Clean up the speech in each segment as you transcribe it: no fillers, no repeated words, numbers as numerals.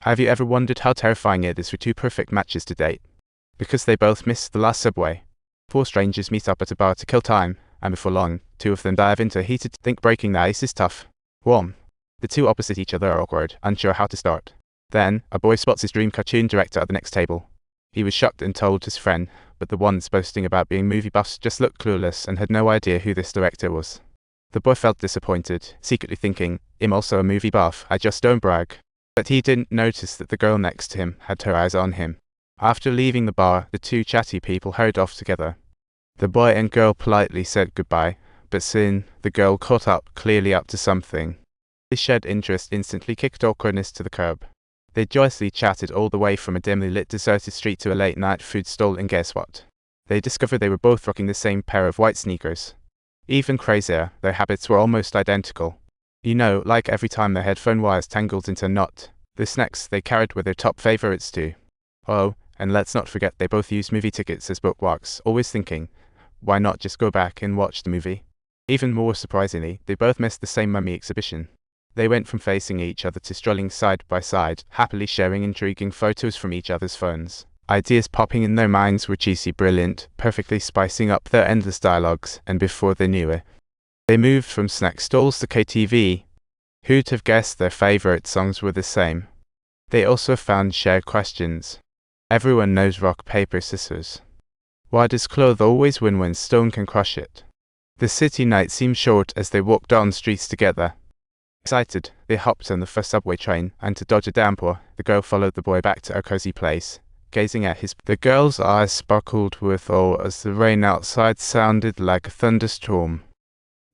Have you ever wondered how terrifying it is for two perfect matches to date? Because they both miss the last subway. Four strangers meet up at a bar to kill time, and before long, two of them dive into a heated think breaking the ice is tough. Warm. The two opposite each other are awkward, unsure how to start. Then, a boy spots his dream cartoon director at the next table. He was shocked and told his friend, but the ones boasting about being movie buffs just looked clueless and had no idea who this director was. The boy felt disappointed, secretly thinking, I'm also a movie buff, I just don't brag. But he didn't notice that the girl next to him had her eyes on him. After leaving the bar, the two chatty people hurried off together. The boy and girl politely said goodbye, but soon the girl caught up, clearly up to something. This shared interest instantly kicked awkwardness to the curb. They joyously chatted all the way from a dimly lit deserted street to a late-night food stall, and guess what? They discovered they were both rocking the same pair of white sneakers. Even crazier, their habits were almost identical. You know, like every time their headphone wires tangled into a knot, the snacks they carried were their top favorites too. Oh, and let's not forget they both used movie tickets as bookmarks, always thinking, why not just go back and watch the movie? Even more surprisingly, they both missed the same mummy exhibition. They went from facing each other to strolling side by side, happily sharing intriguing photos from each other's phones. Ideas popping in their minds were cheesy brilliant, perfectly spicing up their endless dialogues, and before they knew it, they moved from snack stalls to KTV. Who'd have guessed their favorite songs were the same? They also found shared questions. Everyone knows rock, paper, scissors. Why does cloth always win when stone can crush it? The city night seemed short as they walked down streets together. Excited, they hopped on the first subway train, and to dodge a downpour, the girl followed the boy back to a cozy place, gazing at his. The girl's eyes sparkled with awe as the rain outside sounded like a thunderstorm.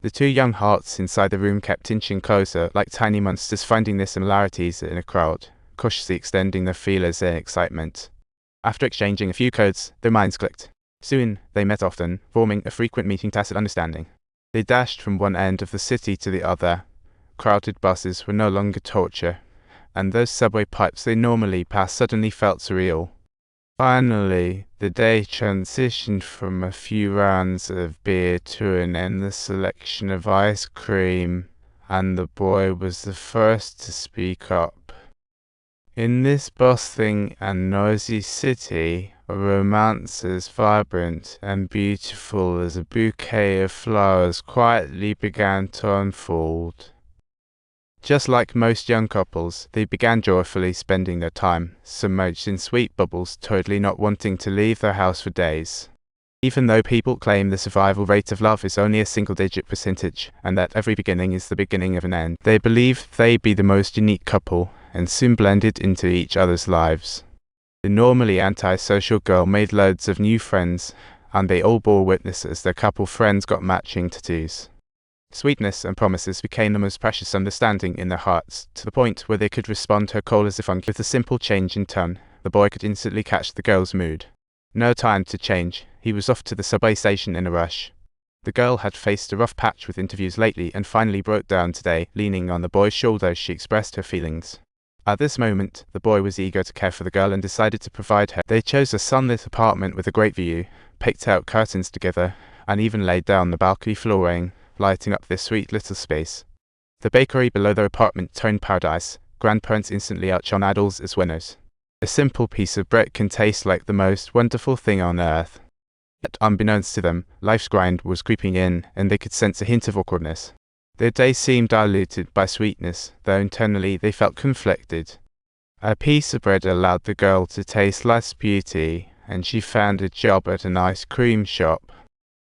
The two young hearts inside the room kept inching closer, like tiny monsters finding their similarities in a crowd, cautiously extending their feelers in excitement. After exchanging a few codes, their minds clicked. Soon, they met often, forming a frequent meeting tacit understanding. They dashed from one end of the city to the other. Crowded buses were no longer torture, and those subway pipes they normally passed suddenly felt surreal. Finally, the day transitioned from a few rounds of beer to an endless selection of ice cream, and the boy was the first to speak up. In this bustling and noisy city, a romance as vibrant and beautiful as a bouquet of flowers quietly began to unfold. Just like most young couples, they began joyfully spending their time, submerged in sweet bubbles, totally not wanting to leave their house for days. Even though people claim the survival rate of love is only a single-digit percentage, and that every beginning is the beginning of an end, they believed they'd be the most unique couple, and soon blended into each other's lives. The normally antisocial girl made loads of new friends, and they all bore witness as their couple friends got matching tattoos. Sweetness and promises became the most precious understanding in their hearts, to the point where they could respond to her call as if with a simple change in tone, the boy could instantly catch the girl's mood. No time to change, he was off to the subway station in a rush. The girl had faced a rough patch with interviews lately and finally broke down today, leaning on the boy's shoulder as she expressed her feelings. At this moment, the boy was eager to care for the girl and decided to provide her. They chose a sunlit apartment with a great view, picked out curtains together, and even laid down the balcony flooring, lighting up their sweet little space. The bakery below their apartment turned paradise. Grandparents instantly outshone adults as winners. A simple piece of bread can taste like the most wonderful thing on earth. Yet, unbeknownst to them, life's grind was creeping in, and they could sense a hint of awkwardness. Their day seemed diluted by sweetness, though internally they felt conflicted. A piece of bread allowed the girl to taste life's beauty, and she found a job at an ice cream shop.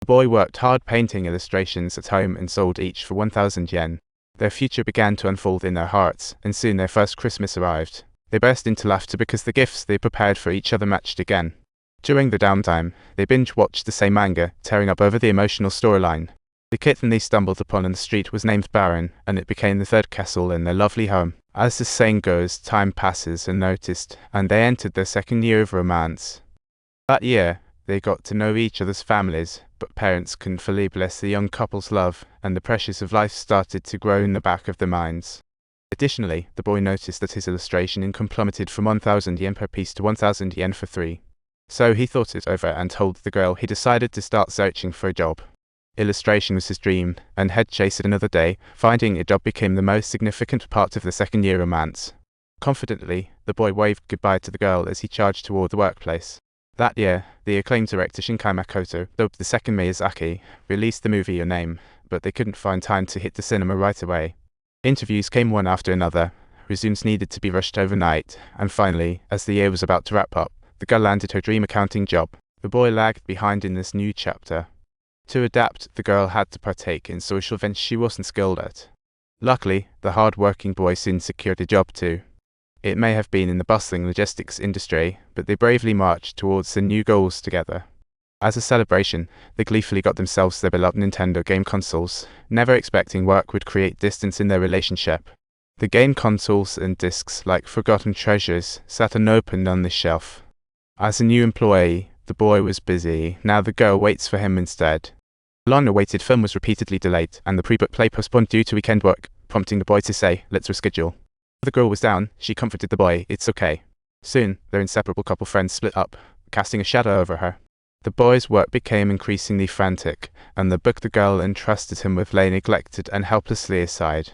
The boy worked hard painting illustrations at home and sold each for 1,000 yen. Their future began to unfold in their hearts, and soon their first Christmas arrived. They burst into laughter because the gifts they prepared for each other matched again. During the downtime, they binge-watched the same manga, tearing up over the emotional storyline. The kitten they stumbled upon in the street was named Baron, and it became the third castle in their lovely home. As the saying goes, time passes unnoticed, and they entered their second year of romance. That year, they got to know each other's families, but parents couldn't fully bless the young couple's love, and the pressures of life started to grow in the back of their minds. Additionally, the boy noticed that his illustration income plummeted from 1,000 yen per piece to 1,000 yen for 3. So he thought it over and told the girl he decided to start searching for a job. Illustration was his dream, and head chased it another day. Finding a job became the most significant part of the second-year romance. Confidently, the boy waved goodbye to the girl as he charged toward the workplace. That year, the acclaimed director Shinkai Makoto, dubbed the second Miyazaki, released the movie Your Name, but they couldn't find time to hit the cinema right away. Interviews came one after another, resumes needed to be rushed overnight, and finally, as the year was about to wrap up, the girl landed her dream accounting job. The boy lagged behind in this new chapter. To adapt, the girl had to partake in social events she wasn't skilled at. Luckily, the hard-working boy soon secured a job too. It may have been in the bustling logistics industry, but they bravely marched towards their new goals together. As a celebration, they gleefully got themselves their beloved Nintendo game consoles, never expecting work would create distance in their relationship. The game consoles and discs, like forgotten treasures, sat unopened on the shelf. As a new employee, the boy was busy. Now the girl waits for him instead. The long-awaited film was repeatedly delayed, and the pre-booked play postponed due to weekend work, prompting the boy to say, "Let's reschedule." The girl was down. She comforted the boy, "It's okay." Soon, their inseparable couple friends split up, casting a shadow over her. The boy's work became increasingly frantic, and the book the girl entrusted him with lay neglected and helplessly aside.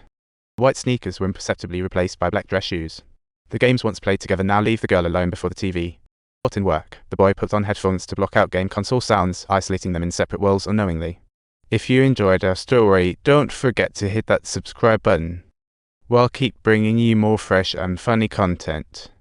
White sneakers were imperceptibly replaced by black dress shoes. The games once played together now leave the girl alone before the TV. Not in work, the boy put on headphones to block out game console sounds, isolating them in separate worlds unknowingly. If you enjoyed our story, don't forget to hit that subscribe button. We'll keep bringing you more fresh and funny content.